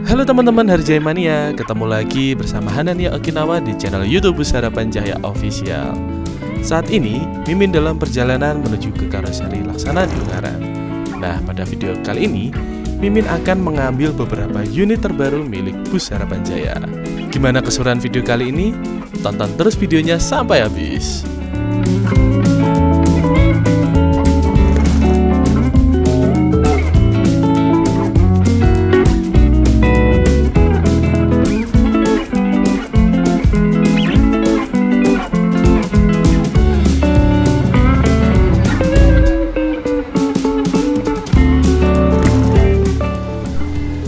Halo teman-teman Harjaya Mania, ketemu lagi bersama Hanania Okinawa di channel YouTube Bus Harapan Jaya Official. Saat ini, Mimin dalam perjalanan menuju ke Karoseri Laksana di Ungaran. Nah, pada video kali ini, Mimin akan mengambil beberapa unit terbaru milik Bus Harapan Jaya. Gimana keseruan video kali ini? Tonton terus videonya sampai habis.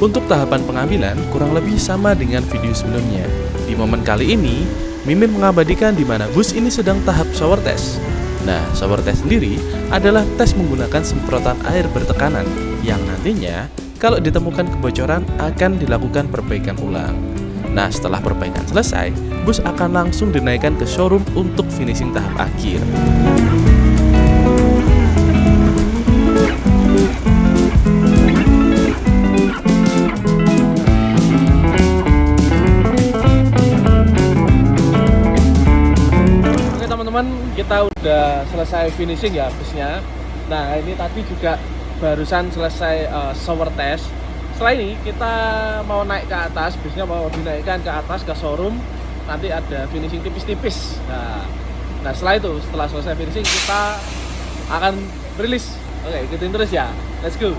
Untuk tahapan pengambilan kurang lebih sama dengan video sebelumnya. Di momen kali ini, Mimin mengabadikan di mana bus ini sedang tahap shower test. Nah, shower test sendiri adalah tes menggunakan semprotan air bertekanan yang nantinya kalau ditemukan kebocoran akan dilakukan perbaikan ulang. Nah, setelah perbaikan selesai, bus akan langsung dinaikkan ke showroom untuk finishing tahap akhir. Kita udah selesai finishing ya busnya. Nah, ini tadi juga barusan selesai shower test. Setelah ini kita mau naik ke atas, busnya mau dinaikkan ke atas ke showroom. Nanti ada finishing tipis-tipis. Nah setelah itu, setelah selesai finishing kita akan rilis. Oke, ikutin terus ya. Let's go.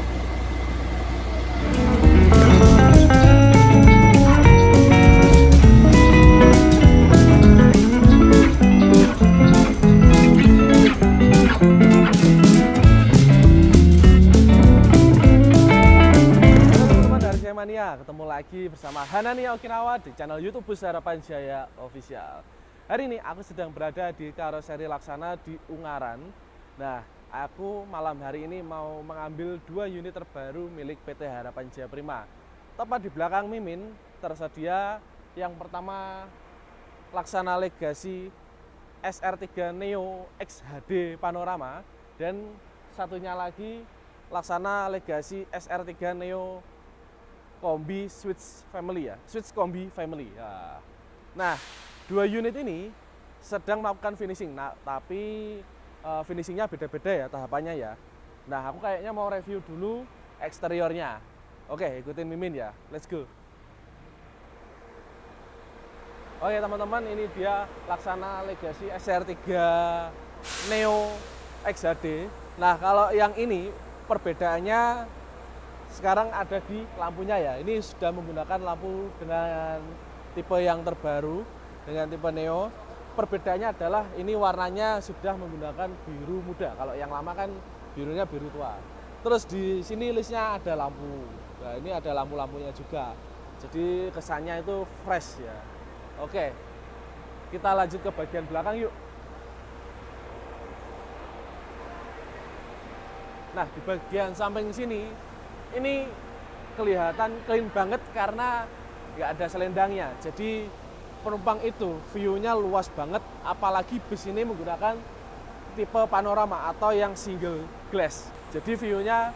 Mania, ketemu lagi bersama Hanania Okinawa di channel YouTube Bus Harapan Jaya Official. Hari ini aku sedang berada di Karoseri Laksana di Ungaran. Nah, aku malam hari ini mau mengambil 2 unit terbaru milik PT Harapan Jaya Prima. Tepat di belakang Mimin tersedia yang pertama Laksana Legacy SR3 Neo XHD Panorama, dan satunya lagi Laksana Legacy SR3 Neo Kombi Switch Family ya, Switch Kombi Family ya. Nah, 2 unit ini sedang melakukan finishing. Nah, tapi finishingnya beda-beda ya tahapannya ya. Nah, aku kayaknya mau review dulu eksteriornya. Oke, ikutin Mimin ya, let's go. Oke teman-teman, ini dia Laksana Legacy SR3 Neo XHD. Nah, kalau yang ini perbedaannya sekarang ada di lampunya ya. Ini sudah menggunakan lampu dengan tipe yang terbaru, dengan tipe Neo. Perbedaannya adalah ini warnanya sudah menggunakan biru muda. Kalau yang lama kan birunya biru tua. Terus di sini listnya ada lampu. Nah, ini ada lampu-lampunya juga. Jadi kesannya itu fresh ya. Oke, kita lanjut ke bagian belakang yuk. Nah, di bagian samping sini ini kelihatan clean banget karena nggak ada selendangnya. Jadi penumpang itu view-nya luas banget, apalagi bus ini menggunakan tipe panorama atau yang single glass. Jadi view-nya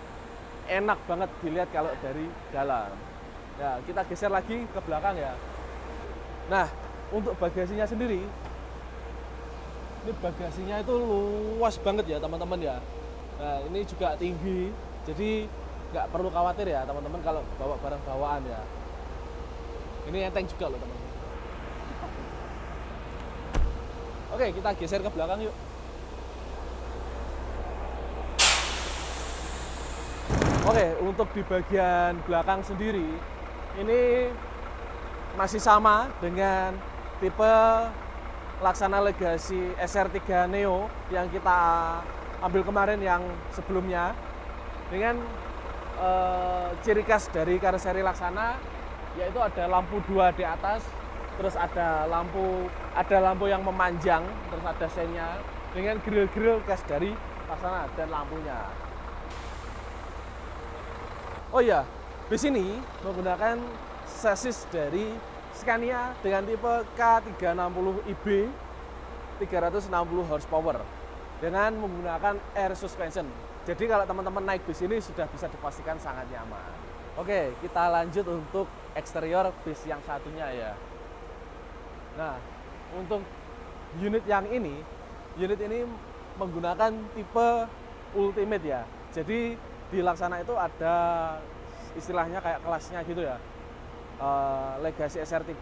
enak banget dilihat kalau dari dalam. Ya, kita geser lagi ke belakang ya. Nah, untuk bagasinya sendiri, ini bagasinya itu luas banget ya teman-teman ya. Nah, ini juga tinggi, jadi nggak perlu khawatir ya teman-teman kalau bawa barang bawaan ya. Ini enteng juga loh teman-teman. Oke, kita geser ke belakang yuk. Oke, untuk di bagian belakang sendiri ini masih sama dengan tipe Laksana Legacy SR3 Neo yang kita ambil kemarin yang sebelumnya, dengan ciri khas dari karoseri Laksana yaitu ada lampu 2 di atas, terus ada lampu yang memanjang, terus ada senya dengan grill-grill khas dari Laksana dan lampunya. Oh iya, bus ini menggunakan sasis dari Scania dengan tipe K360IB 360 horsepower dengan menggunakan air suspension. Jadi kalau teman-teman naik bus ini sudah bisa dipastikan sangat nyaman. Oke, kita lanjut untuk eksterior bis yang satunya ya. Nah, untuk unit ini menggunakan tipe Ultimate ya. Jadi di Laksana itu ada istilahnya kayak kelasnya gitu ya. Legacy SR3,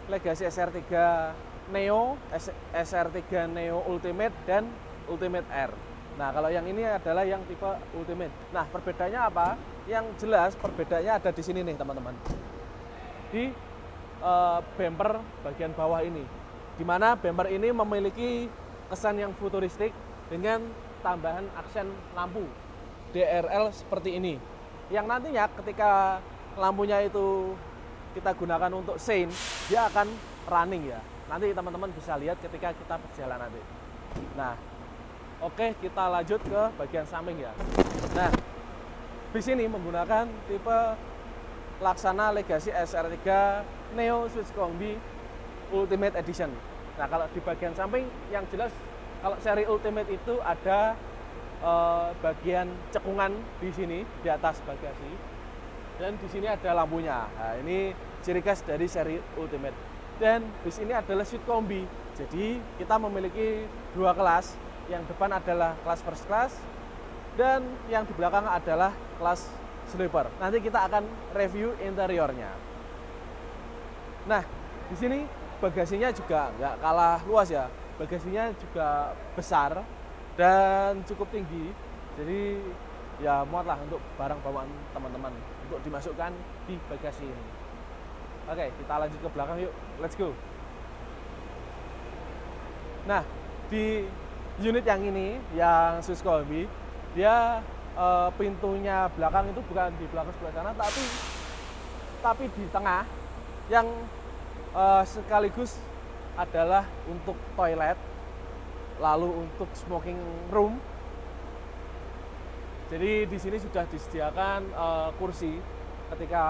Legacy SR3 Neo, SR3 Neo Ultimate, dan Ultimate R. Nah, kalau yang ini adalah yang tipe Ultimate. Nah, perbedaannya apa? Yang jelas perbedaannya ada di sini nih, teman-teman. Di bumper bagian bawah ini. Di mana bumper ini memiliki kesan yang futuristik dengan tambahan aksen lampu DRL seperti ini. Yang nantinya ketika lampunya itu kita gunakan untuk sein, dia akan running ya. Nanti teman-teman bisa lihat ketika kita berjalan nanti. Nah, oke, kita lanjut ke bagian samping ya. Nah, bis ini menggunakan tipe Laksana Legacy SR3 Neo Switch Kombi Ultimate Edition. Nah, kalau di bagian samping yang jelas kalau seri Ultimate itu ada bagian cekungan di sini di atas bagasi, dan di sini ada lampunya. Nah, ini ciri khas dari seri Ultimate. Dan bis ini adalah suite kombi. Jadi kita memiliki dua kelas. Yang depan adalah kelas first class dan yang di belakang adalah kelas sleeper. Nanti kita akan review interiornya. Nah, di sini bagasinya juga nggak kalah luas ya. Bagasinya juga besar dan cukup tinggi. Jadi ya muatlah untuk barang bawaan teman-teman untuk dimasukkan di bagasi ini. Oke, kita lanjut ke belakang yuk. Let's go. Nah, di unit yang ini, yang Swiss Kombi, dia pintunya belakang itu bukan di belakang sebelah sana, tapi di tengah, yang sekaligus adalah untuk toilet, lalu untuk smoking room. Jadi di sini sudah disediakan kursi. Ketika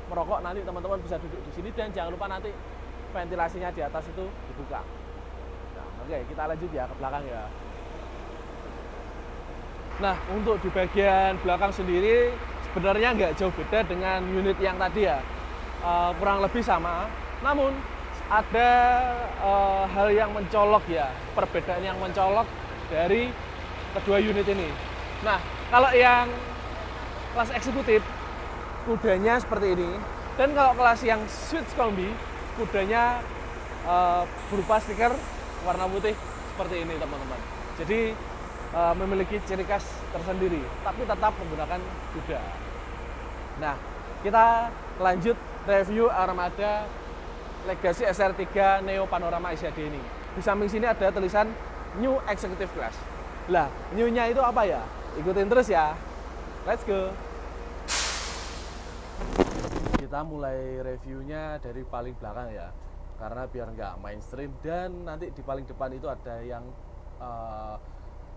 merokok nanti teman-teman bisa duduk di sini, dan jangan lupa nanti ventilasinya di atas itu dibuka. Nah, oke, kita lanjut ya ke belakang ya. Nah, untuk di bagian belakang sendiri sebenarnya nggak jauh beda dengan unit yang tadi ya, kurang lebih sama. Namun ada hal yang mencolok ya, perbedaan yang mencolok dari kedua unit ini. Nah, kalau yang kelas eksekutif kudanya seperti ini, dan kalau kelas yang Switch Kombi kudanya berupa stiker warna putih seperti ini teman-teman. Jadi memiliki ciri khas tersendiri, tapi tetap menggunakan kuda. Nah, kita lanjut review armada Legacy SR3 Neo Panorama SHD ini. Di samping sini ada tulisan New Executive Class. Lah, new-nya itu apa ya? Ikutin terus ya. Let's go. Kita mulai reviewnya dari paling belakang ya, karena biar nggak mainstream, dan nanti di paling depan itu ada yang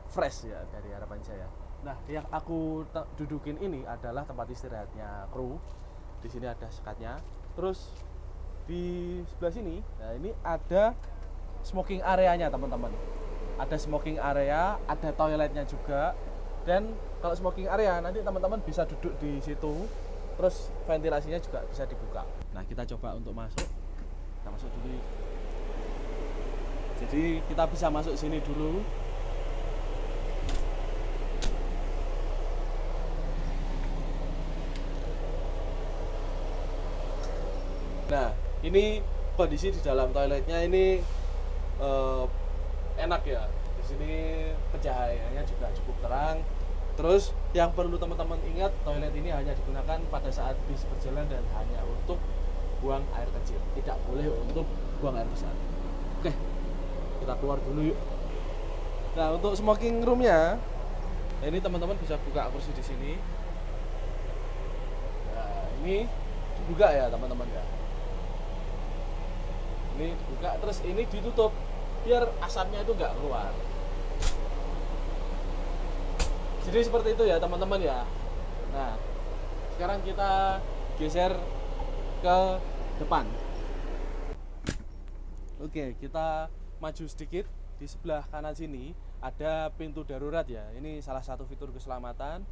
fresh ya dari Harapan Jaya. Nah, yang aku dudukin ini adalah tempat istirahatnya kru. Di sini ada sekatnya. Terus di sebelah sini, nah ini ada smoking areanya teman-teman. Ada smoking area, ada toiletnya juga. Dan kalau smoking area nanti teman-teman bisa duduk di situ. Terus ventilasinya juga bisa dibuka. Nah, kita coba untuk masuk. Kita masuk dulu. Jadi kita bisa masuk sini dulu. Nah, ini kondisi di dalam toiletnya ini enak ya. Di sini pencahayaannya juga cukup terang. Terus yang perlu teman-teman ingat, toilet ini hanya digunakan pada saat bis berjalan dan hanya untuk buang air kecil, tidak boleh untuk buang air besar. Oke, kita keluar dulu yuk. Nah, untuk smoking roomnya, ini teman-teman bisa buka kursi di sini. Nah, ini dibuka ya teman-teman ya. Ini dibuka, terus ini ditutup biar asapnya itu nggak keluar. Jadi seperti itu ya teman-teman ya. Nah, sekarang kita geser ke depan. Oke, kita maju sedikit. Di sebelah kanan sini ada pintu darurat ya. Ini salah satu fitur keselamatan.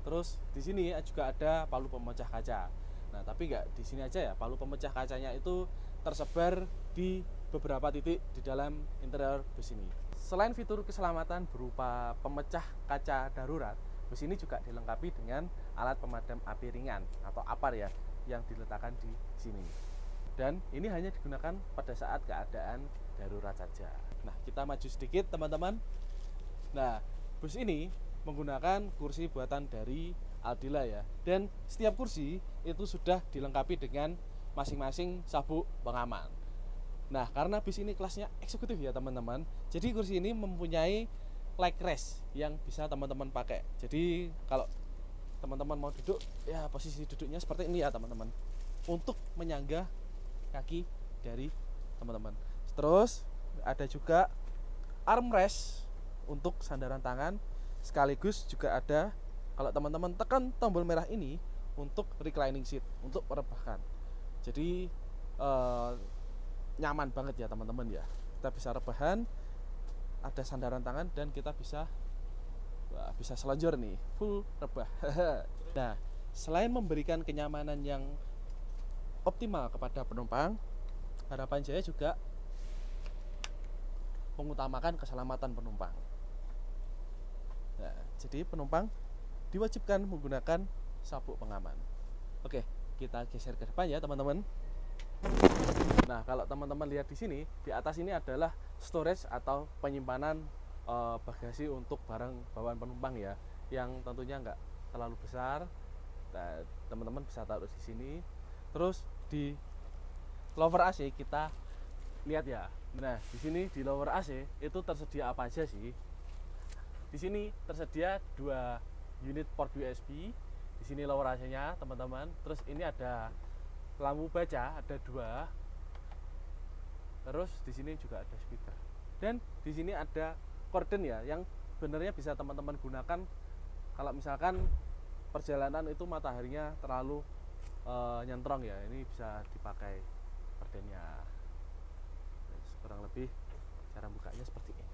Terus di sini juga ada palu pemecah kaca. Nah, tapi nggak di sini aja ya. Palu pemecah kacanya itu tersebar di beberapa titik di dalam interior bus ini. Selain fitur keselamatan berupa pemecah kaca darurat, bus ini juga dilengkapi dengan alat pemadam api ringan atau APAR ya, yang diletakkan di sini. Dan ini hanya digunakan pada saat keadaan darurat saja. Nah, kita maju sedikit teman-teman. Nah, bus ini menggunakan kursi buatan dari Aldila ya. Dan setiap kursi itu sudah dilengkapi dengan masing-masing sabuk pengaman. Nah, karena bus ini kelasnya eksekutif ya teman-teman. Jadi kursi ini mempunyai leg rest yang bisa teman-teman pakai. Jadi kalau teman-teman mau duduk, ya posisi duduknya seperti ini ya teman-teman. Untuk menyangga kaki dari teman-teman. Terus ada juga armrest untuk sandaran tangan, sekaligus juga ada kalau teman-teman tekan tombol merah ini untuk reclining seat, untuk merebahkan. Jadi nyaman banget ya teman-teman ya. Kita bisa rebahan, ada sandaran tangan, dan kita bisa selonjor nih, full rebah. Nah, selain memberikan kenyamanan yang optimal kepada penumpang, Harapan Jaya juga mengutamakan keselamatan penumpang. Nah, jadi penumpang diwajibkan menggunakan sabuk pengaman. Oke, kita geser ke depan ya teman-teman. Nah, kalau teman-teman lihat di sini, di atas ini adalah storage atau penyimpanan bagasi untuk barang bawaan penumpang ya, yang tentunya nggak terlalu besar. Nah, teman-teman bisa taruh di sini. Terus di lower AC kita lihat ya. Nah, di sini di lower AC itu tersedia apa aja sih? Di sini tersedia 2 unit port USB. Di sini lower AC-nya, teman-teman. Terus ini ada lampu baca, ada 2. Terus di sini juga ada speaker. Dan di sini ada korden ya, yang sebenarnya bisa teman-teman gunakan kalau misalkan perjalanan itu mataharinya terlalu nyentrong ya. Ini bisa dipakai kordennya. Kurang lebih cara bukanya seperti ini.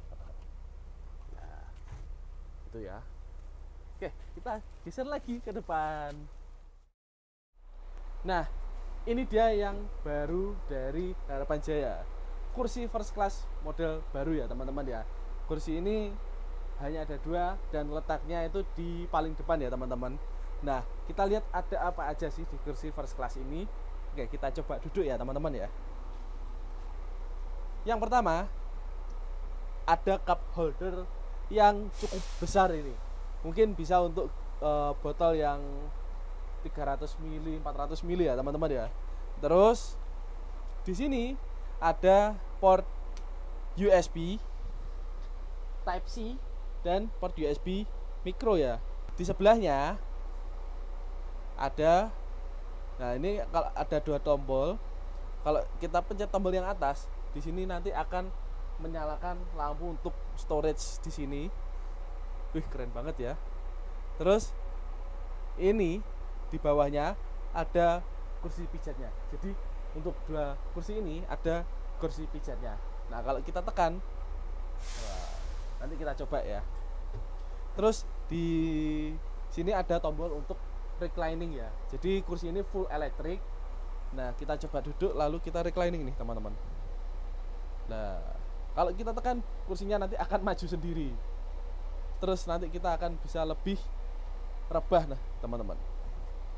Itu ya. Oke, kita geser lagi ke depan. Nah, ini dia yang baru dari Harapan Jaya. Kursi first class model baru ya teman-teman ya. Kursi ini hanya ada 2 dan letaknya itu di paling depan ya teman-teman. Nah, kita lihat ada apa aja sih di kursi first class ini. Oke, kita coba duduk ya teman-teman ya. Yang pertama, ada cup holder yang cukup besar ini. Mungkin bisa untuk botol yang 300 ml, 400 ml ya teman-teman ya. Terus di sini ada port USB Type C dan port USB micro ya. Di sebelahnya ada, nah ini kalau ada 2 tombol. Kalau kita pencet tombol yang atas, di sini nanti akan menyalakan lampu untuk storage di sini. Wih, keren banget ya. Terus ini di bawahnya ada kursi pijatnya. Jadi untuk 2 kursi ini ada kursi pijatnya. Nah, kalau kita tekan, wah, nanti kita coba ya. Terus di sini ada tombol untuk reclining ya. Jadi kursi ini full elektrik. Nah, kita coba duduk lalu kita reclining nih teman-teman. Nah, kalau kita tekan, kursinya nanti akan maju sendiri. Terus nanti kita akan bisa lebih rebah nah teman-teman.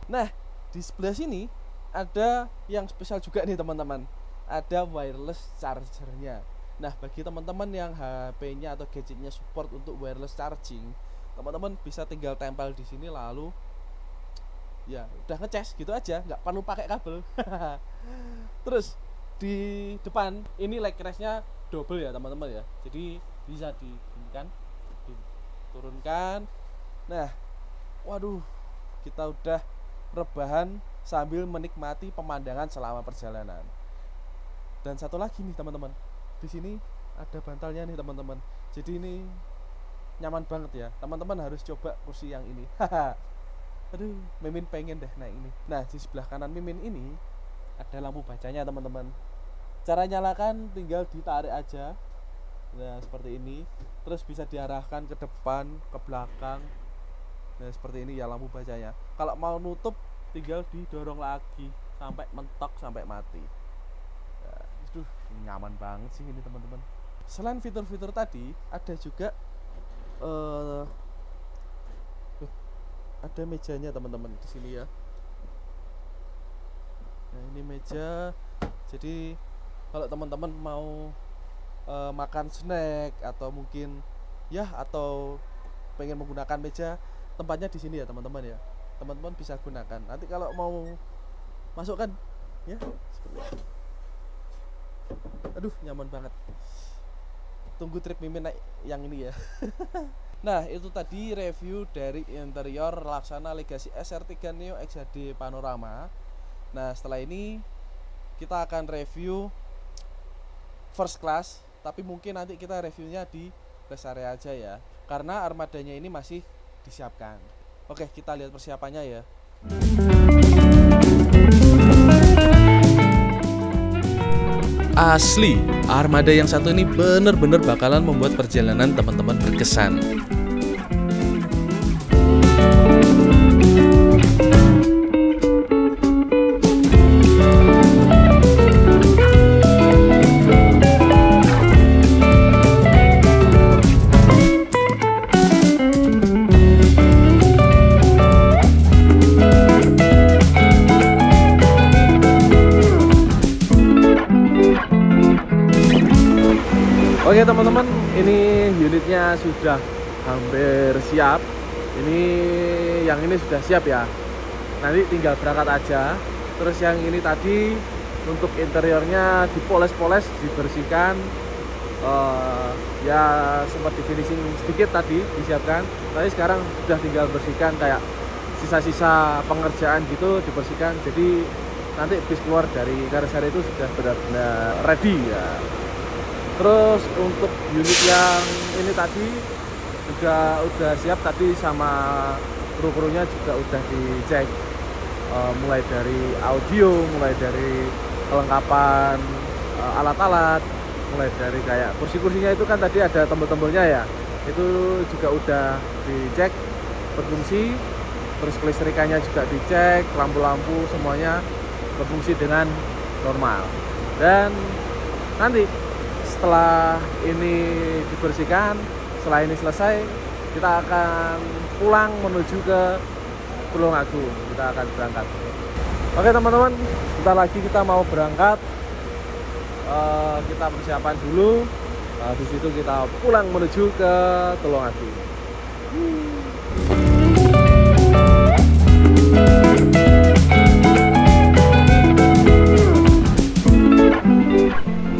Nah, di sebelah sini ada yang spesial juga nih teman-teman. Ada wireless chargernya. Nah, bagi teman-teman yang HP-nya atau gadgetnya support untuk wireless charging, teman-teman bisa tinggal tempel di sini lalu ya udah ngecas gitu aja, nggak perlu pakai kabel. Terus di depan ini leg rest-nya double ya teman-teman ya. Jadi bisa diturunkan. Nah, waduh, kita udah rebahan sambil menikmati pemandangan selama perjalanan. Dan satu lagi nih teman-teman, di sini ada bantalnya nih teman-teman. Jadi ini nyaman banget ya. Teman-teman harus coba kursi yang ini. Aduh, Mimin pengen deh naik ini. Nah, di sebelah kanan Mimin ini ada lampu bacanya teman-teman. Cara nyalakan tinggal ditarik aja. Nah, seperti ini. Terus bisa diarahkan ke depan, ke belakang. Nah seperti ini ya lampu bacanya. Kalau mau nutup tinggal didorong lagi sampai mentok sampai mati. Nah, aduh nyaman banget sih ini teman-teman. Selain fitur-fitur tadi ada juga ada mejanya teman-teman di sini ya. Nah ini meja, jadi kalau teman-teman mau makan snack atau mungkin ya atau pengen menggunakan meja, tempatnya di sini ya teman-teman ya. Teman-teman bisa gunakan. Nanti kalau mau masukkan ya seperti itu. Aduh nyaman banget. Tunggu trip Mimin naik yang ini ya. Nah itu tadi review dari interior Laksana Legacy SR3 Neo XHD Panorama. Nah setelah ini kita akan review first class, tapi mungkin nanti kita reviewnya di rest area aja ya, karena armadanya ini masih disiapkan. Oke kita lihat persiapannya ya. Asli, armada yang satu ini bener-bener bakalan membuat perjalanan teman-teman berkesan. Oke teman-teman, ini unitnya sudah hampir siap. Ini yang ini sudah siap ya. Nanti tinggal berangkat aja. Terus yang ini tadi untuk interiornya dipoles-poles, dibersihkan. Ya sempat di finishing sedikit tadi disiapkan. Tapi sekarang sudah tinggal bersihkan kayak sisa-sisa pengerjaan gitu dibersihkan. Jadi nanti bis keluar dari karoseri itu sudah benar-benar ready ya. Terus untuk unit yang ini tadi juga udah siap tadi, sama kru-krunya juga udah dicek, mulai dari audio, mulai dari kelengkapan alat-alat, mulai dari kayak kursi-kursinya itu kan tadi ada tombol-tombolnya ya, itu juga udah dicek berfungsi. Terus kelistrikannya juga dicek, lampu-lampu semuanya berfungsi dengan normal. Dan nanti setelah ini dibersihkan, setelah ini selesai, kita akan pulang menuju ke Tulungagung. Kita akan berangkat. Oke teman-teman, bentar lagi kita mau berangkat. Kita persiapan dulu. Di situ kita pulang menuju ke Tulungagung.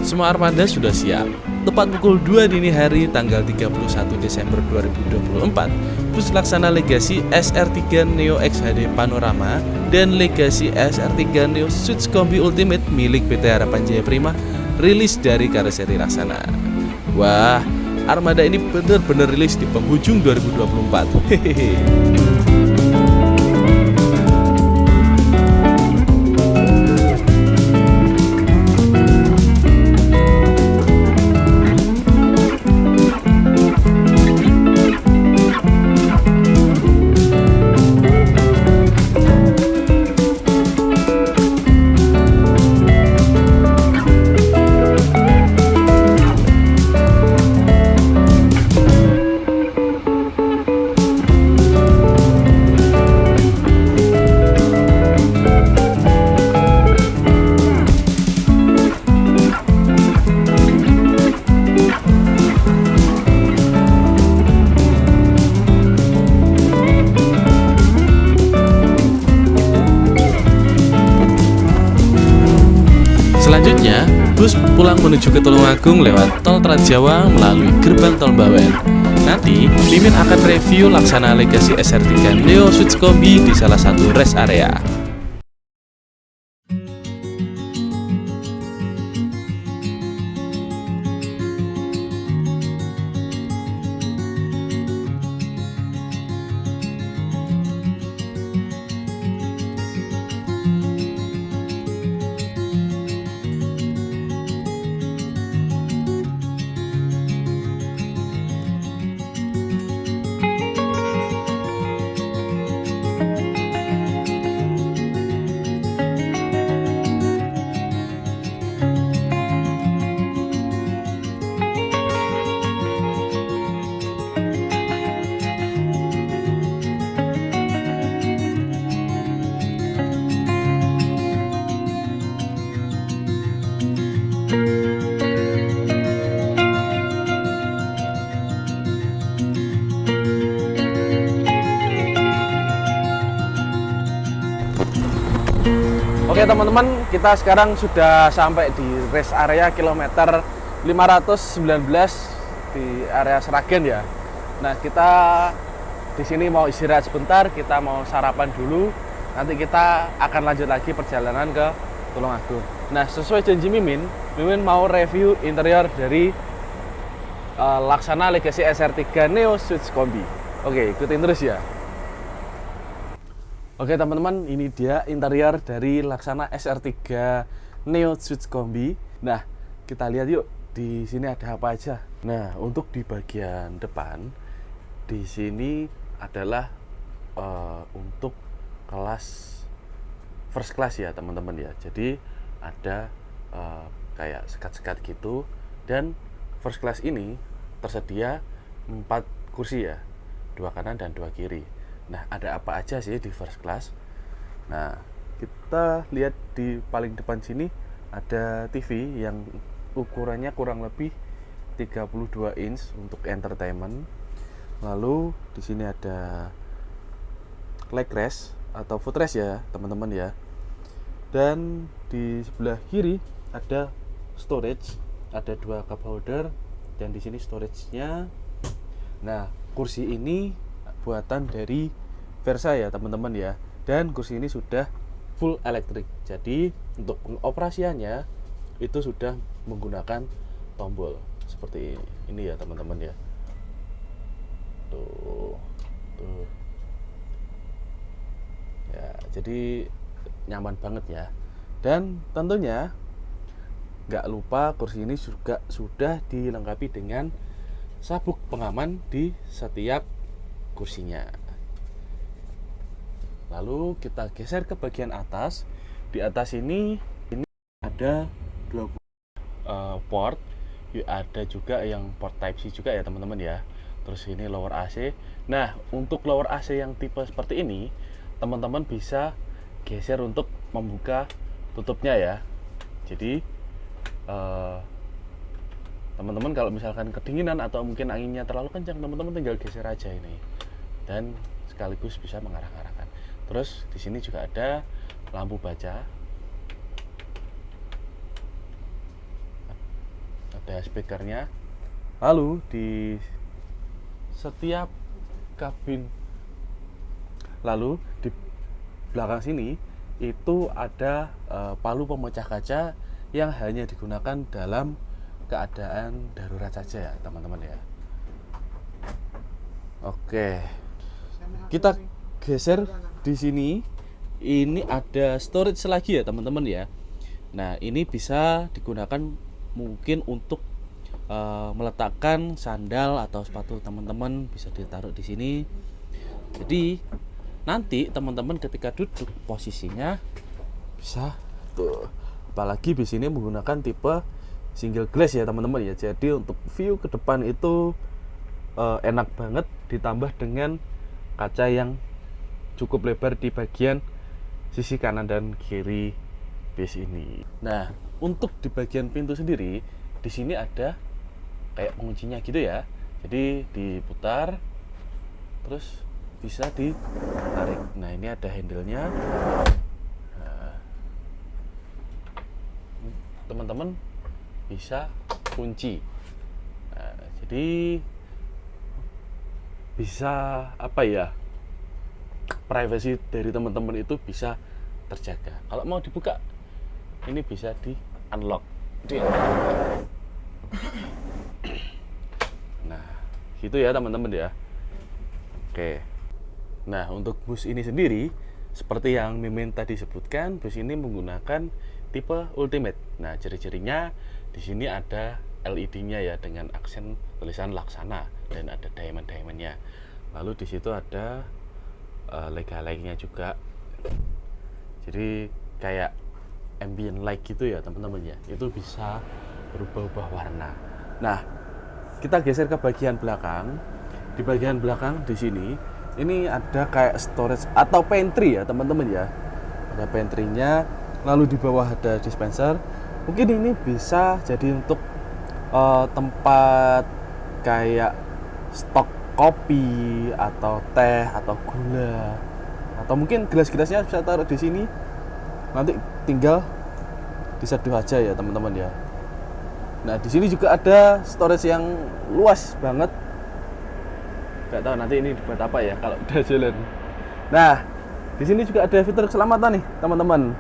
Semua armada sudah siap. Tepat pukul 2 dini hari tanggal 31 Desember 2024, bus Laksana Legacy SR3 Neo XHD Panorama dan Legacy SR3 Neo Suits Kombi Ultimate milik PT Harapan Jaya Prima rilis dari karoseri Laksana. Wah, armada ini benar-benar rilis di penghujung 2024. Hehehe. Selanjutnya, bus pulang menuju ke Tulungagung lewat tol Trans Jawa melalui gerbang tol Bawen. Nanti, Mimin akan review Laksana Legacy SR3 Neo Suits Kombi di salah satu rest area. Oke teman-teman, kita sekarang sudah sampai di rest area kilometer 519 di area Sragen ya. Nah, kita di sini mau istirahat sebentar, kita mau sarapan dulu. Nanti kita akan lanjut lagi perjalanan ke Tulungagung. Nah, sesuai janji Mimin mau review interior dari Laksana Legacy SR3 Neo Switch Kombi. Oke, ikutin terus ya. Oke teman-teman, ini dia interior dari Laksana SR3 Neo Switch Kombi. Nah, kita lihat yuk di sini ada apa aja. Nah, untuk di bagian depan di sini adalah untuk kelas first class ya teman-teman ya. Jadi ada kayak sekat-sekat gitu, dan first class ini tersedia 4 kursi ya, 2 kanan dan 2 kiri. Nah, ada apa aja sih di first class? Nah, kita lihat di paling depan sini ada TV yang ukurannya kurang lebih 32 inch untuk entertainment. Lalu di sini ada leg rest atau footrest ya, teman-teman ya. Dan di sebelah kiri ada storage, ada 2 cup holder, dan di sini storage-nya. Nah, kursi ini buatan dari Versa ya teman-teman ya, dan kursi ini sudah full elektrik. Jadi untuk pengoperasiannya itu sudah menggunakan tombol seperti ini ya teman-teman ya. Tuh ya, jadi nyaman banget ya. Dan tentunya nggak lupa kursi ini juga sudah dilengkapi dengan sabuk pengaman di setiap kursinya. Lalu kita geser ke bagian atas. Di atas ini ada 2 port. Ada juga yang port Type C juga ya teman-teman ya. Terus ini lower AC. Nah, untuk lower AC yang tipe seperti ini, teman-teman bisa geser untuk membuka tutupnya ya. Jadi teman-teman kalau misalkan kedinginan atau mungkin anginnya terlalu kencang, teman-teman tinggal geser aja ini, dan sekaligus bisa mengarah-arahkan. Terus di sini juga ada lampu baca, ada speakernya. Lalu di setiap kabin, lalu di belakang sini itu ada palu pemecah kaca yang hanya digunakan dalam keadaan darurat saja ya teman-teman ya. Oke, kita geser di sini. Ini ada storage lagi ya teman-teman ya. Nah, ini bisa digunakan mungkin untuk meletakkan sandal atau sepatu teman-teman, bisa ditaruh di sini. Jadi nanti teman-teman ketika duduk posisinya bisa tuh. Apalagi di sini menggunakan tipe single glass ya teman-teman ya. Jadi untuk view ke depan itu enak banget, ditambah dengan kaca yang cukup lebar di bagian sisi kanan dan kiri base ini. Nah, untuk di bagian pintu sendiri di sini ada kayak penguncinya gitu ya. Jadi diputar terus bisa ditarik. Nah, ini ada handle-nya. Nah, teman-teman bisa kunci. Nah, jadi bisa apa ya, privasi dari teman-teman itu bisa terjaga. Kalau mau dibuka ini bisa di unlock. Nah, gitu ya teman-teman ya. Oke. Nah, untuk bus ini sendiri seperti yang Mimin tadi sebutkan, bus ini menggunakan tipe Ultimate. Nah, ciri-cirinya di sini ada LED-nya ya dengan aksen tulisan Laksana dan ada diamond-diamondnya. Lalu di situ ada lega-legnya juga. Jadi kayak ambient light gitu ya teman-teman ya. Itu bisa berubah-ubah warna. Nah, kita geser ke bagian belakang. Di bagian belakang di sini ini ada kayak storage atau pantry ya teman-teman ya. Ada pantry-nya. Lalu di bawah ada dispenser. Mungkin ini bisa jadi untuk tempat kayak stok kopi atau teh atau gula, atau mungkin gelas-gelasnya bisa taruh di sini. nanti tinggal diseduh aja ya teman-teman ya. Nah di sini juga ada storage yang luas banget. Gak tahu nanti ini buat apa ya kalau udah jalan. Nah di sini juga ada fitur keselamatan nih teman-teman.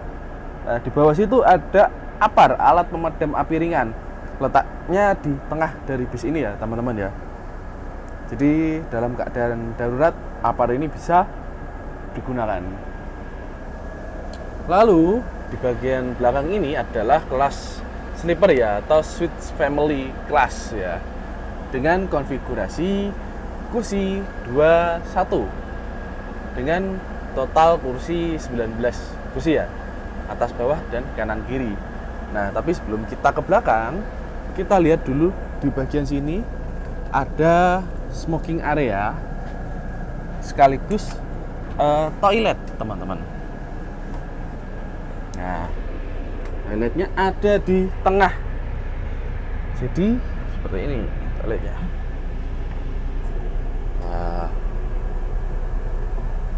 Nah, di bawah situ ada APAR, alat pemadam api ringan. Letaknya di tengah dari bis ini ya teman-teman ya. Jadi dalam keadaan darurat APAR ini bisa digunakan. Lalu di bagian belakang ini adalah kelas sleeper ya, atau suite family class ya, dengan konfigurasi kursi 21 dengan total kursi 19 kursi ya, atas bawah dan kanan kiri. Nah tapi sebelum kita ke belakang, kita lihat dulu di bagian sini ada smoking area sekaligus toilet teman-teman. Nah toiletnya ada di tengah, jadi seperti ini toiletnya. Nah,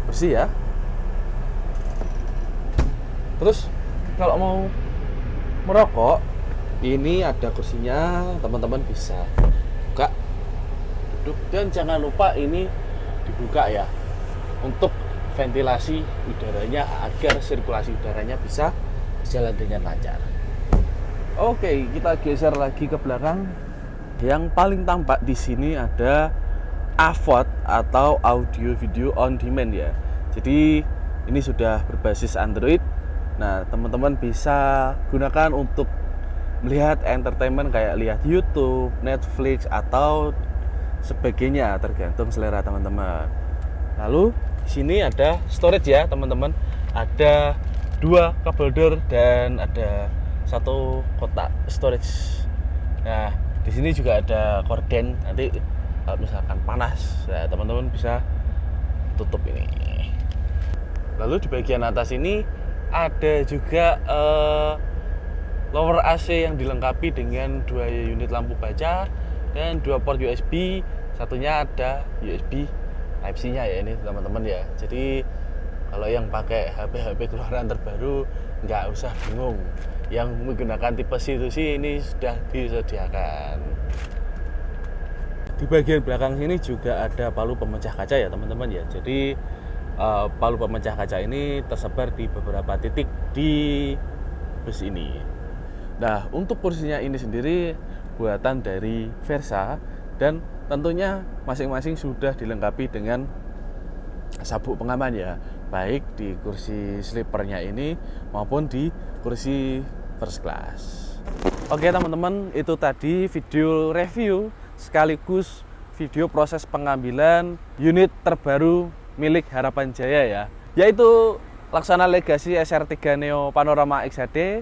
bersih ya. Terus kalau mau merokok, ini ada kursinya, teman-teman bisa buka, duduk, dan jangan lupa ini dibuka ya untuk ventilasi udaranya agar sirkulasi udaranya bisa berjalan dengan lancar. Oke, kita geser lagi ke belakang. Yang paling tampak di sini ada AVOD atau audio video on demand ya. Jadi ini sudah berbasis Android. Nah, teman-teman bisa gunakan untuk melihat entertainment kayak lihat YouTube, Netflix atau sebagainya, tergantung selera teman-teman. Lalu di sini ada storage ya teman-teman. Ada 2 cup holder dan ada 1 kotak storage. Nah, di sini juga ada korden. Nanti kalau misalkan panas, ya teman-teman bisa tutup ini. Lalu di bagian atas ini ada juga lower AC yang dilengkapi dengan 2 unit lampu baca dan 2 port USB. Satunya ada USB Type-C-nya ya ini teman-teman ya. Jadi kalau yang pakai HP keluaran terbaru nggak usah bingung. Yang menggunakan tipe C itu sih ini sudah disediakan. Di bagian belakang sini juga ada palu pemecah kaca ya teman-teman ya. Jadi palu pemecah kaca ini tersebar di beberapa titik di bus ini. Nah untuk kursinya ini sendiri buatan dari Versa dan tentunya masing-masing sudah dilengkapi dengan sabuk pengaman ya, baik di kursi sleepernya ini maupun di kursi first class. Oke teman-teman, itu tadi video review sekaligus video proses pengambilan unit terbaru milik Harapan Jaya ya, yaitu Laksana Legacy SR3 Neo Panorama XHD,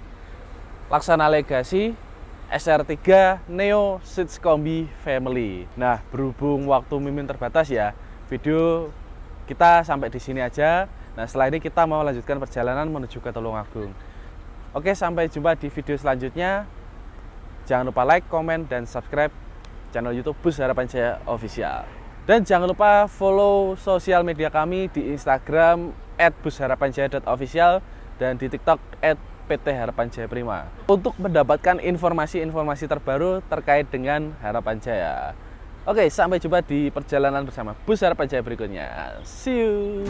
Laksana Legacy SR3 Neo Seats Kombi Family. Nah, berhubung waktu mimin terbatas ya, video kita sampai di sini aja. Nah, setelah ini kita mau lanjutkan perjalanan menuju ke Tulungagung. Oke, sampai jumpa di video selanjutnya. Jangan lupa like, komen, dan subscribe channel YouTube Bus Harapan Jaya Official. Dan jangan lupa follow sosial media kami di Instagram @busharapanjaya.official dan di TikTok PT Harapan Jaya Prima untuk mendapatkan informasi-informasi terbaru terkait dengan Harapan Jaya. Oke, sampai jumpa di perjalanan bersama Bus Harapan Jaya berikutnya. See you.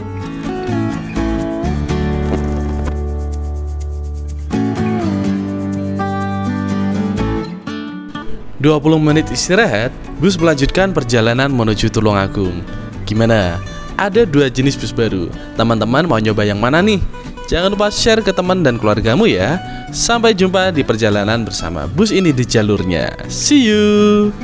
...20 menit istirahat, bus melanjutkan perjalanan menuju Tulungagung. Gimana? Ada 2 jenis bus baru. Teman-teman mau nyoba yang mana nih? Jangan lupa share ke teman dan keluargamu ya. Sampai jumpa di perjalanan bersama bus ini di jalurnya. See you.